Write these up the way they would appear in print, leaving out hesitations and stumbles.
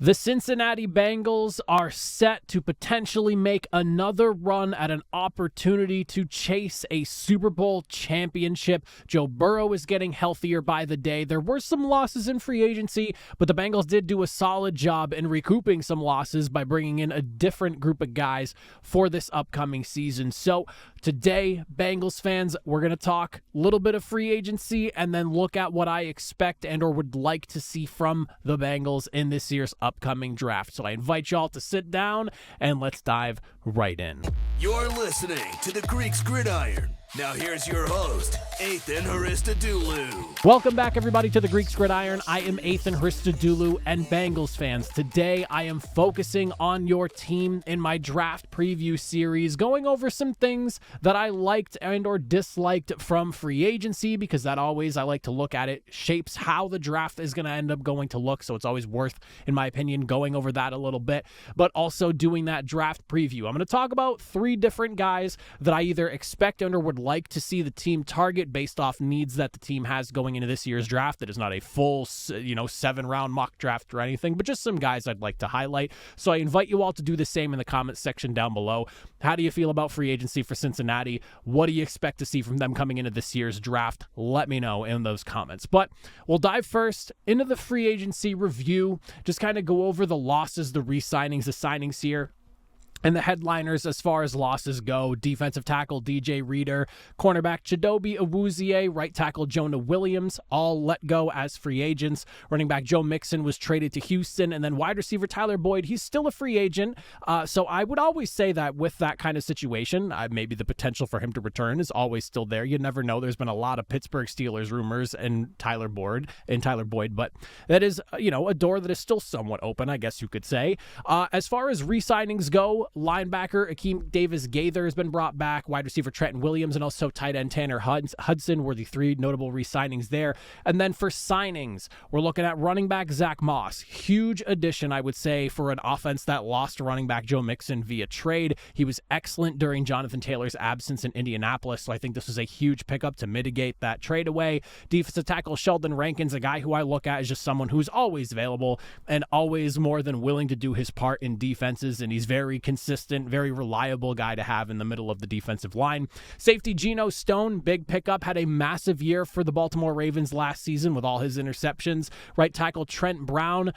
The Cincinnati Bengals are set to potentially make another run at an opportunity to chase a Super Bowl championship. Joe Burrow is getting healthier by the day. There were some losses in free agency, but the Bengals did do a solid job in recouping some losses by bringing in a different group of guys for this upcoming season. So today, Bengals fans, we're going to talk a little bit of free agency and then look at what I expect and or would like to see from the Bengals in this year's upcoming draft. So I invite y'all to sit down and let's dive right in. You're listening to the Greeks Gridiron. Now here's your host, Ethan Hristodoulou. Welcome back, everybody, to the Greeks Gridiron. I am Ethan Hristodoulou, and Bengals fans, today I am focusing on your team in my draft preview series, going over some things that I liked and or disliked from free agency, because that always, I like to look at it, shapes how the draft is going to end up going to look, so it's always worth, in my opinion, going over that a little bit, but also doing that draft preview. I'm going to talk about 3 different guys that I either expect and or would like to see the team target based off needs that the team has going into this year's draft. It is not a full, 7-round mock draft or anything, but just some guys I'd like to highlight. So I invite you all to do the same in the comment section down below. How do you feel about free agency for Cincinnati? What do you expect to see from them coming into this year's draft? Let me know in those comments. But we'll dive first into the free agency review, just kind of go over the losses, the re-signings, the signings here. And the headliners as far as losses go: defensive tackle DJ Reader, cornerback Chidobe Awuzie, right tackle Jonah Williams, all let go as free agents. Running back Joe Mixon was traded to Houston, and then wide receiver Tyler Boyd, he's still a free agent. So I would always say that with that kind of situation, maybe the potential for him to return is always still there. You never know. There's been a lot of Pittsburgh Steelers rumors and Tyler Boyd, but that is, a door that is still somewhat open, I guess you could say. As far as re-signings go, linebacker Akeem Davis-Gaither has been brought back. Wide receiver Trenton Williams and also tight end Tanner Hudson were the 3 notable re-signings there. And then for signings, we're looking at running back Zach Moss. Huge addition, I would say, for an offense that lost running back Joe Mixon via trade. He was excellent during Jonathan Taylor's absence in Indianapolis, so I think this was a huge pickup to mitigate that trade away. Defensive tackle Sheldon Rankins, a guy who I look at as just someone who's always available and always more than willing to do his part in defenses, and he's very consistent, very reliable guy to have in the middle of the defensive line. Safety Geno Stone, big pickup, had a massive year for the Baltimore Ravens last season with all his interceptions. Right tackle Trent Brown.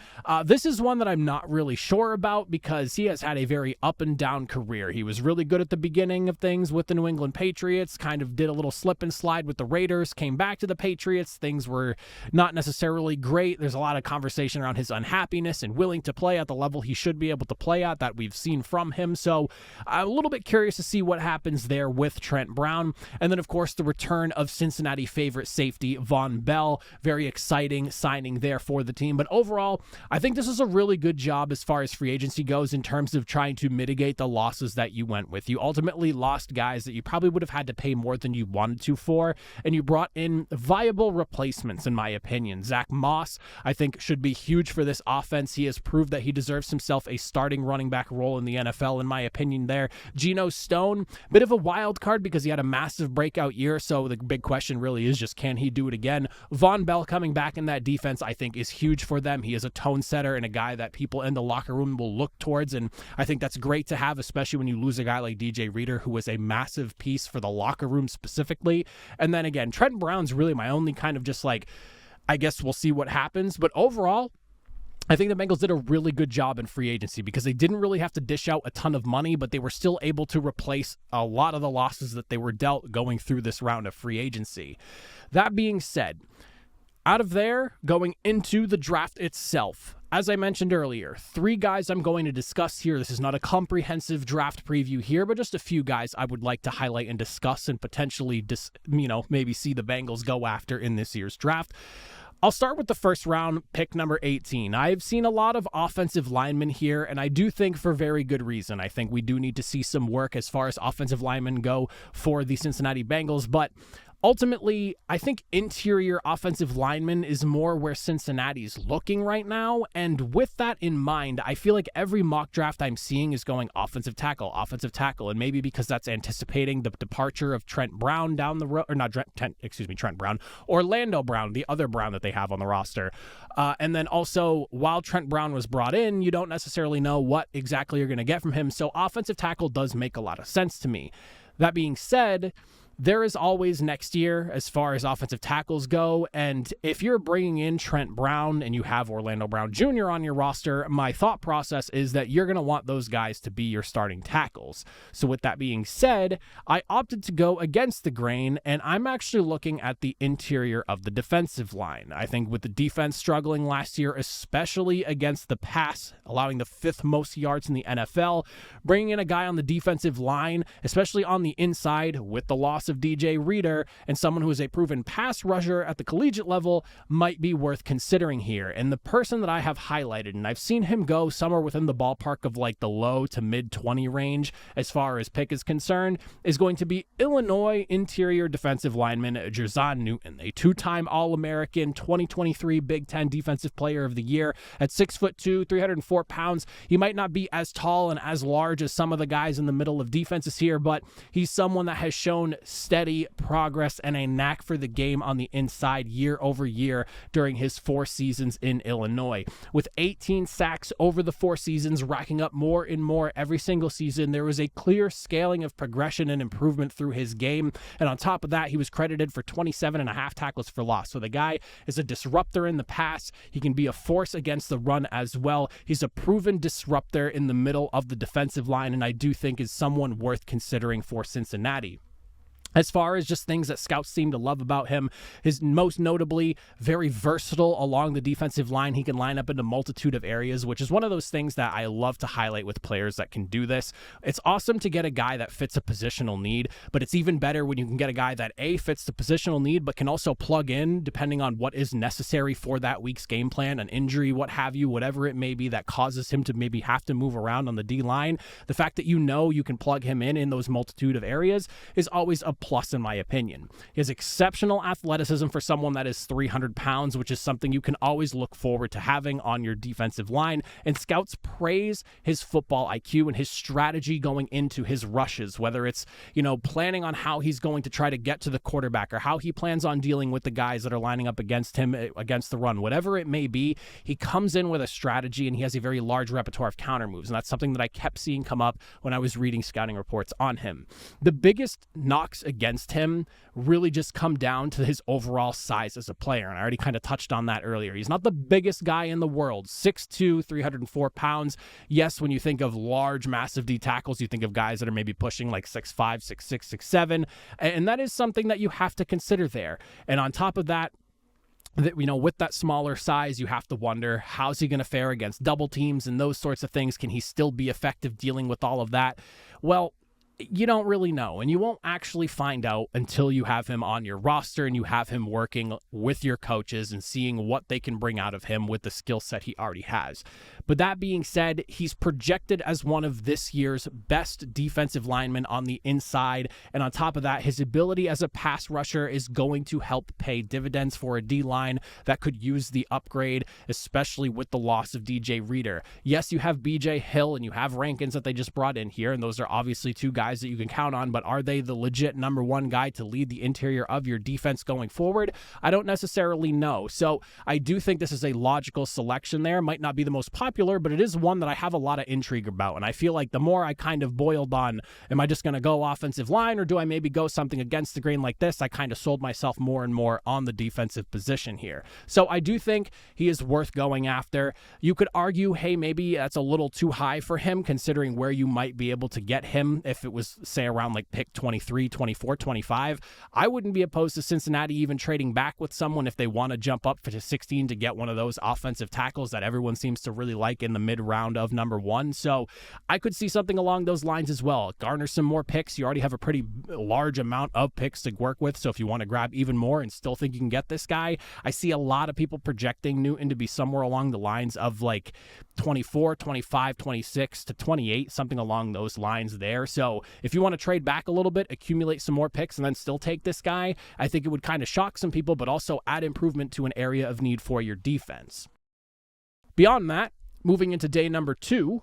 This is one that I'm not really sure about because he has had a very up and down career. He was really good at the beginning of things with the New England Patriots, kind of did a little slip and slide with the Raiders, came back to the Patriots. Things were not necessarily great. There's a lot of conversation around his unhappiness and willing to play at the level he should be able to play at that we've seen from him. So I'm a little bit curious to see what happens there with Trent Brown. And then, of course, the return of Cincinnati favorite safety Von Bell. Very exciting signing there for the team. But overall, I think this is a really good job as far as free agency goes in terms of trying to mitigate the losses that you went with. You ultimately lost guys that you probably would have had to pay more than you wanted to for, and you brought in viable replacements, in my opinion. Zach Moss, I think, should be huge for this offense. He has proved that he deserves himself a starting running back role in the NFL, in my opinion there. Geno Stone, bit of a wild card because he had a massive breakout year, so the big question really is just, can he do it again? Von Bell coming back in that defense, I think, is huge for them. He is a tone setter and a guy that people in the locker room will look towards, and I think that's great to have, especially when you lose a guy like DJ Reader, who was a massive piece for the locker room specifically. And then again, Trent Brown's really my only kind of just I guess we'll see what happens, but overall, I think the Bengals did a really good job in free agency because they didn't really have to dish out a ton of money, but they were still able to replace a lot of the losses that they were dealt going through this round of free agency. That being said, out of there, going into the draft itself, as I mentioned earlier, 3 guys I'm going to discuss here. This is not a comprehensive draft preview here, but just a few guys I would like to highlight and discuss and potentially, maybe see the Bengals go after in this year's draft. I'll start with the first round pick number 18. I've seen a lot of offensive linemen here, and I do think for very good reason. I think we do need to see some work as far as offensive linemen go for the Cincinnati Bengals, but Ultimately, I think interior offensive lineman is more where Cincinnati's looking right now. And with that in mind, I feel like every mock draft I'm seeing is going offensive tackle. And maybe because that's anticipating the departure of Trent Brown down the road, or not Trent Brown, Orlando Brown, the other Brown that they have on the roster. And then also, while Trent Brown was brought in, you don't necessarily know what exactly you're going to get from him. So offensive tackle does make a lot of sense to me. That being said, there is always next year as far as offensive tackles go, and if you're bringing in Trent Brown and you have Orlando Brown Jr. on your roster, my thought process is that you're going to want those guys to be your starting tackles. So with that being said, I opted to go against the grain, and I'm actually looking at the interior of the defensive line. I think with the defense struggling last year, especially against the pass, allowing the 5th most yards in the NFL, bringing in a guy on the defensive line, especially on the inside with the loss of DJ Reader and someone who is a proven pass rusher at the collegiate level might be worth considering here. And the person that I have highlighted, and I've seen him go somewhere within the ballpark of like the low to mid 20 range as far as pick is concerned, is going to be Illinois interior defensive lineman Jerzon Newton, a 2-time All-American 2023 Big Ten Defensive Player of the Year. At 6'2", 304 pounds, he might not be as tall and as large as some of the guys in the middle of defenses here, but he's someone that has shown steady progress and a knack for the game on the inside year over year during his 4 seasons in Illinois. With 18 sacks over the 4 seasons, racking up more and more every single season, there was a clear scaling of progression and improvement through his game. And on top of that, he was credited for 27.5 tackles for loss. So the guy is a disruptor in the pass. He can be a force against the run as well. He's a proven disruptor in the middle of the defensive line, and I do think is someone worth considering for Cincinnati. As far as just things that scouts seem to love about him, his most notably very versatile along the defensive line. He can line up in a multitude of areas, which is one of those things that I love to highlight with players that can do this. It's awesome to get a guy that fits a positional need, but it's even better when you can get a guy that A, fits the positional need, but can also plug in depending on what is necessary for that week's game plan, an injury, what have you, whatever it may be that causes him to maybe have to move around on the D-line. The fact that you know you can plug him in those multitude of areas is always a plus in my opinion. He has exceptional athleticism for someone that is 300 pounds, which is something you can always look forward to having on your defensive line. And scouts praise his football IQ and his strategy going into his rushes, whether it's, planning on how he's going to try to get to the quarterback or how he plans on dealing with the guys that are lining up against him against the run, whatever it may be. He comes in with a strategy and he has a very large repertoire of counter moves. And that's something that I kept seeing come up when I was reading scouting reports on him. The biggest knocks against him really just come down to his overall size as a player, and I already kind of touched on that earlier. He's not the biggest guy in the world, 6'2", 304 pounds. Yes, when you think of large, massive D tackles, you think of guys that are maybe pushing like 6'5", 6'6", 6'7", and that is something that you have to consider there. And on top of that, with that smaller size, you have to wonder, how's he going to fare against double teams and those sorts of things? Can he still be effective dealing with all of that? Well, you don't really know, and you won't actually find out until you have him on your roster and you have him working with your coaches and seeing what they can bring out of him with the skill set he already has. But that being said, he's projected as one of this year's best defensive linemen on the inside, and on top of that, his ability as a pass rusher is going to help pay dividends for a D-line that could use the upgrade, especially with the loss of DJ Reader. Yes, you have BJ Hill and you have Rankins that they just brought in here, and those are obviously two guys that you can count on, but are they the legit number one guy to lead the interior of your defense going forward? I don't necessarily know. So I do think this is a logical selection there. Might not be the most popular, but it is one that I have a lot of intrigue about. And I feel like the more I kind of boiled on, am I just going to go offensive line or do I maybe go something against the grain like this? I kind of sold myself more and more on the defensive position here. So I do think he is worth going after. You could argue, hey, maybe that's a little too high for him considering where you might be able to get him if it was, say, around like pick 23, 24, 25. I wouldn't be opposed to Cincinnati even trading back with someone if they want to jump up to 16 to get one of those offensive tackles that everyone seems to really like in the mid round of number 1. So I could see something along those lines as well. Garner some more picks. You already have a pretty large amount of picks to work with. So if you want to grab even more and still think you can get this guy, I see a lot of people projecting Newton to be somewhere along the lines of like 24, 25, 26 to 28, something along those lines there. So if you want to trade back a little bit, accumulate some more picks, and then still take this guy, I think it would kind of shock some people, but also add improvement to an area of need for your defense. Beyond that, moving into day number 2,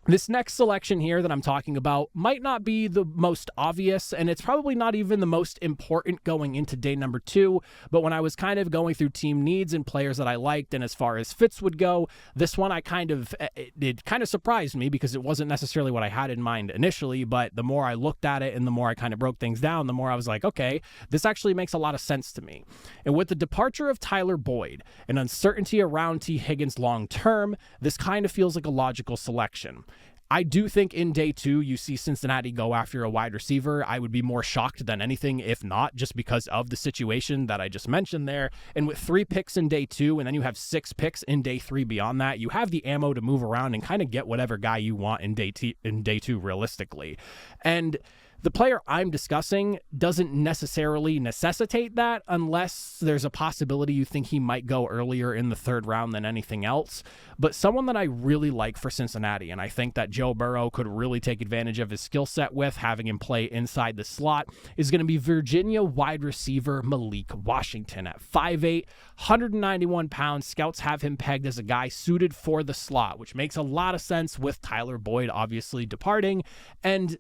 this next selection here that I'm talking about might not be the most obvious, and it's probably not even the most important going into day number 2, but when I was kind of going through team needs and players that I liked, and as far as fits would go, this one it kind of surprised me because it wasn't necessarily what I had in mind initially, but the more I looked at it and the more I kind of broke things down, the more I was like, okay, this actually makes a lot of sense to me. And with the departure of Tyler Boyd and uncertainty around T. Higgins long term, this kind of feels like a logical selection. I do think in day 2, you see Cincinnati go after a wide receiver. I would be more shocked than anything if not, just because of the situation that I just mentioned there. And with 3 picks in day 2, and then you have 6 picks in day 3 beyond that, you have the ammo to move around and kind of get whatever guy you want in day 2 realistically. And the player I'm discussing doesn't necessarily necessitate that unless there's a possibility you think he might go earlier in the 3rd round than anything else. But someone that I really like for Cincinnati, and I think that Joe Burrow could really take advantage of his skill set with, having him play inside the slot, is going to be Virginia wide receiver Malik Washington at 5'8", 191 pounds. Scouts have him pegged as a guy suited for the slot, which makes a lot of sense with Tyler Boyd obviously departing. And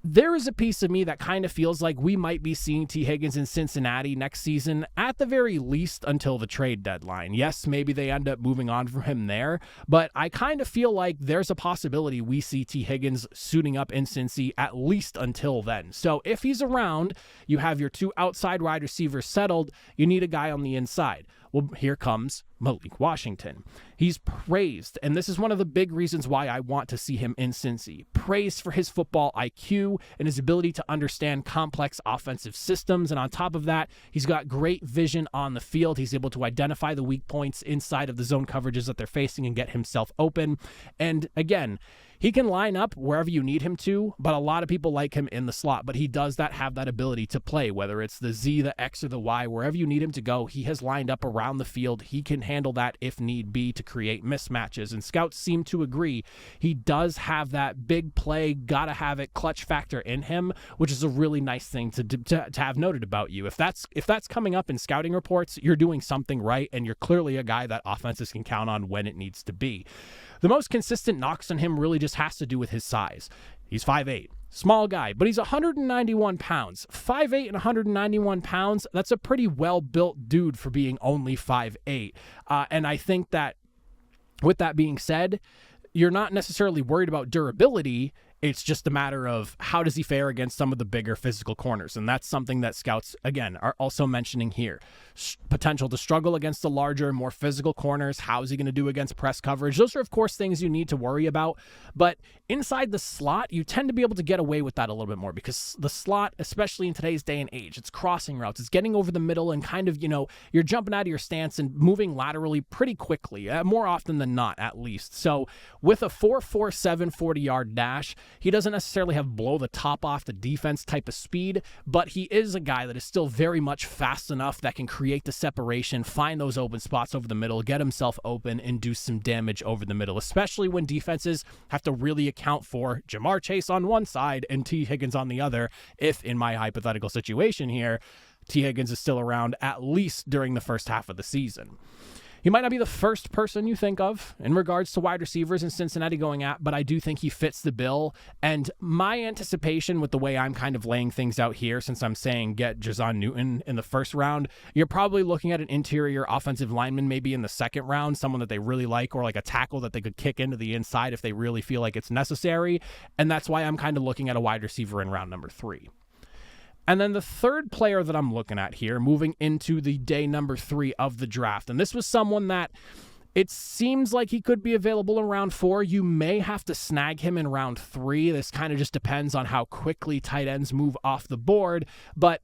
there is a piece of me that kind of feels like we might be seeing T. Higgins in Cincinnati next season, at the very least until the trade deadline. Yes, maybe they end up moving on from him there, but I kind of feel like there's a possibility we see T. Higgins suiting up in Cincy at least until then. So if he's around, you have your 2 outside wide receivers settled, you need a guy on the inside. Well, here comes Malik Washington. He's praised, and this is one of the big reasons why I want to see him in Cincy. Praised for his football IQ and his ability to understand complex offensive systems, and on top of that, he's got great vision on the field. He's able to identify the weak points inside of the zone coverages that they're facing and get himself open. And again, he can line up wherever you need him to, but a lot of people like him in the slot, but he does have that ability to play, whether it's the Z, the X, or the Y, wherever you need him to go, he has lined up around the field. He can handle that if need be to create mismatches, and scouts seem to agree he does have that big play, gotta have it clutch factor in him, which is a really nice thing to have noted about you. If that's coming up in scouting reports, you're doing something right, and you're clearly a guy that offenses can count on when it needs to be. The most consistent knocks on him really just has to do with his size. He's 5'8", small guy, but he's 191 pounds. 5'8" and 191 pounds, that's a pretty well-built dude for being only 5'8". And I think that with that being said, you're not necessarily worried about durability. It's just a matter of how does he fare against some of the bigger physical corners. And that's something that scouts, again, are also mentioning here. Potential to struggle against the larger, more physical corners. How is he going to do against press coverage? Those are, of course, things you need to worry about. But inside the slot, you tend to be able to get away with that a little bit more because the slot, especially in today's day and age, it's crossing routes. It's getting over the middle and kind of, you're jumping out of your stance and moving laterally pretty quickly, more often than not, at least. So with a 4.47 40-yard dash, he doesn't necessarily have blow the top off the defense type of speed, but he is a guy that is still very much fast enough that can create the separation, find those open spots over the middle, get himself open, and do some damage over the middle, especially when defenses have to really account for Jamar Chase on one side and T. Higgins on the other, if in my hypothetical situation here, T. Higgins is still around at least during the first half of the season. He might not be the first person you think of in regards to wide receivers in Cincinnati going at, but I do think he fits the bill. And my anticipation with the way I'm kind of laying things out here, since I'm saying get Jazon Newton in the first round, you're probably looking at an interior offensive lineman maybe in the second round, someone that they really like, or like a tackle that they could kick into the inside if they really feel like it's necessary. And that's why I'm kind of looking at a wide receiver in round number 3. And then the third player that I'm looking at here, moving into the day number 3 of the draft, and this was someone that it seems like he could be available in round 4. You may have to snag him in round 3. This kind of just depends on how quickly tight ends move off the board. But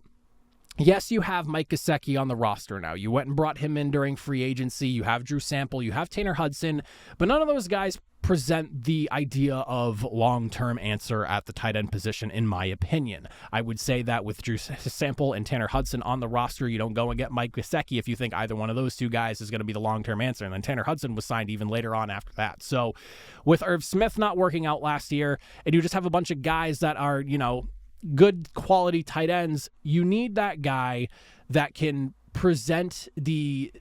yes, you have Mike Gesicki on the roster now. You went and brought him in during free agency. You have Drew Sample. You have Tanner Hudson. But none of those guys present the idea of long-term answer at the tight end position, in my opinion. I would say that with Drew Sample and Tanner Hudson on the roster, you don't go and get Mike Gesicki if you think either one of those two guys is going to be the long-term answer. And then Tanner Hudson was signed even later on after that. So with Irv Smith not working out last year, and you just have a bunch of guys that are, good quality tight ends, you need that guy that can present the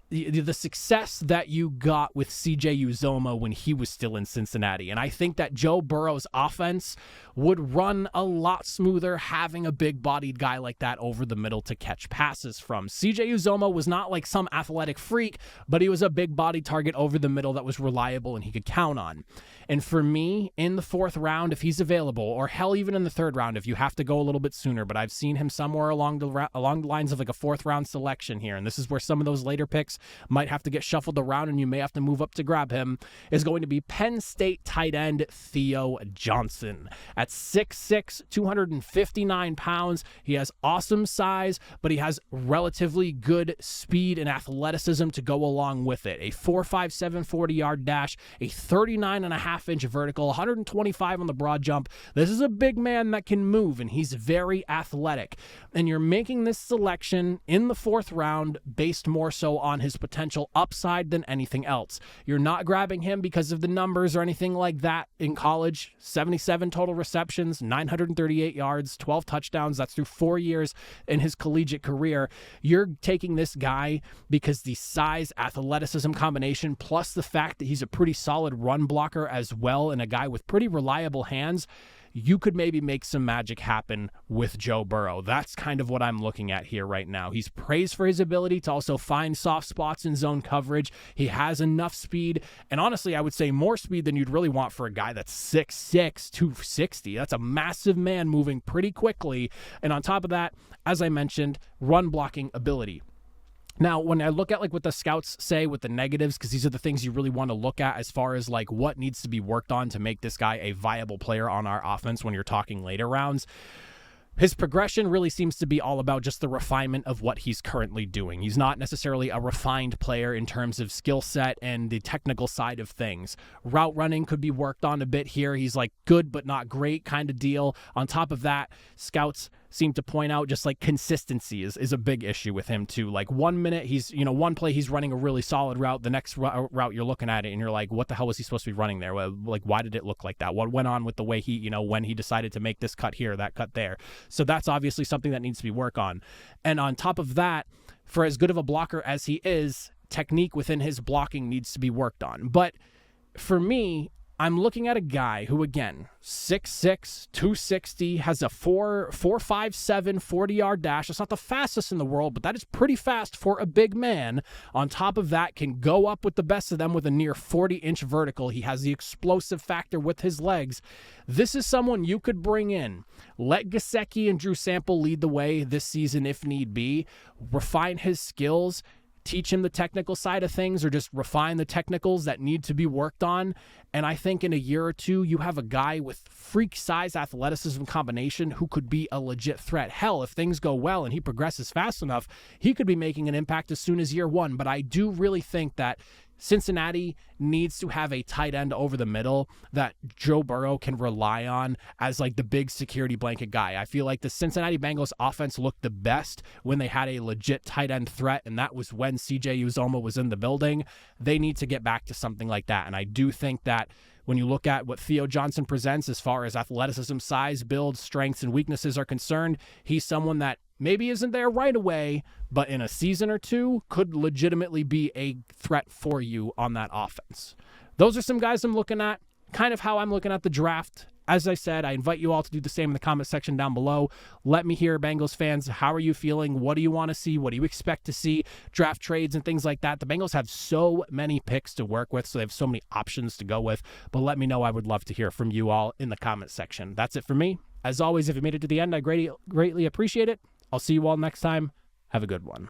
success that you got with CJ Uzomah when he was still in Cincinnati. And I think that Joe Burrow's offense would run a lot smoother having a big-bodied guy like that over the middle to catch passes from. CJ Uzomah was not like some athletic freak, but he was a big-bodied target over the middle that was reliable and he could count on. And for me, in the 4th round, if he's available, or hell, even in the 3rd round, if you have to go a little bit sooner, but I've seen him somewhere along the lines of like a 4th round selection here, and this is where some of those later picks might have to get shuffled around and you may have to move up to grab him, is going to be Penn State tight end Theo Johnson. At 6'6", 259 pounds, he has awesome size, but he has relatively good speed and athleticism to go along with it. A 4.57 40-yard dash, a 39.5-inch vertical, 125 on the broad jump. This is a big man that can move, and he's very athletic. And you're making this selection in the 4th round based more so on his potential upside than anything else. You're not grabbing him because of the numbers or anything like that in college. 77 total receptions, 938 yards, 12 touchdowns. That's through 4 years in his collegiate career. You're taking this guy because the size, athleticism combination, plus the fact that he's a pretty solid run blocker as well and a guy with pretty reliable hands, you could maybe make some magic happen with Joe Burrow. That's kind of what I'm looking at here right now. He's praised for his ability to also find soft spots in zone coverage. He has enough speed, and honestly, I would say more speed than you'd really want for a guy that's 6'6", 260. That's a massive man moving pretty quickly, and on top of that, as I mentioned, run blocking ability. Now, when I look at like what the scouts say with the negatives, because these are the things you really want to look at as far as like what needs to be worked on to make this guy a viable player on our offense when you're talking later rounds, his progression really seems to be all about just the refinement of what he's currently doing. He's not necessarily a refined player in terms of skill set and the technical side of things. Route running could be worked on a bit here. He's like good but not great kind of deal. On top of that, scouts seem to point out just like consistency is a big issue with him too. Like 1 minute he's, one play he's running a really solid route. The next route you're looking at it and you're like, what the hell was he supposed to be running there? Like, why did it look like that? What went on with the way he, when he decided to make this cut here, that cut there? So that's obviously something that needs to be worked on. And on top of that, for as good of a blocker as he is, technique within his blocking needs to be worked on. But for me, I'm looking at a guy who, again, 6'6", 260, has a 4.57 40-yard dash. It's not the fastest in the world, but that is pretty fast for a big man. On top of that, can go up with the best of them with a near 40-inch vertical. He has the explosive factor with his legs. This is someone you could bring in. Let Gesicki and Drew Sample lead the way this season if need be. Refine his skills. Teach him the technical side of things, or just refine the technicals that need to be worked on. And I think in a year or two, you have a guy with freak size athleticism combination who could be a legit threat. Hell, if things go well and he progresses fast enough, he could be making an impact as soon as year 1. But I do really think that Cincinnati needs to have a tight end over the middle that Joe Burrow can rely on as like the big security blanket guy. I feel like the Cincinnati Bengals offense looked the best when they had a legit tight end threat, and that was when CJ Uzomah was in the building. They need to get back to something like that, and I do think that when you look at what Theo Johnson presents as far as athleticism, size, build, strengths, and weaknesses are concerned, he's someone that maybe isn't there right away, but in a season or two could legitimately be a threat for you on that offense. Those are some guys I'm looking at, kind of how I'm looking at the draft. As I said, I invite you all to do the same in the comment section down below. Let me hear, Bengals fans, how are you feeling? What do you want to see? What do you expect to see? Draft trades and things like that. The Bengals have so many picks to work with, so they have so many options to go with. But let me know. I would love to hear from you all in the comment section. That's it for me. As always, if you made it to the end, I greatly appreciate it. I'll see you all next time. Have a good one.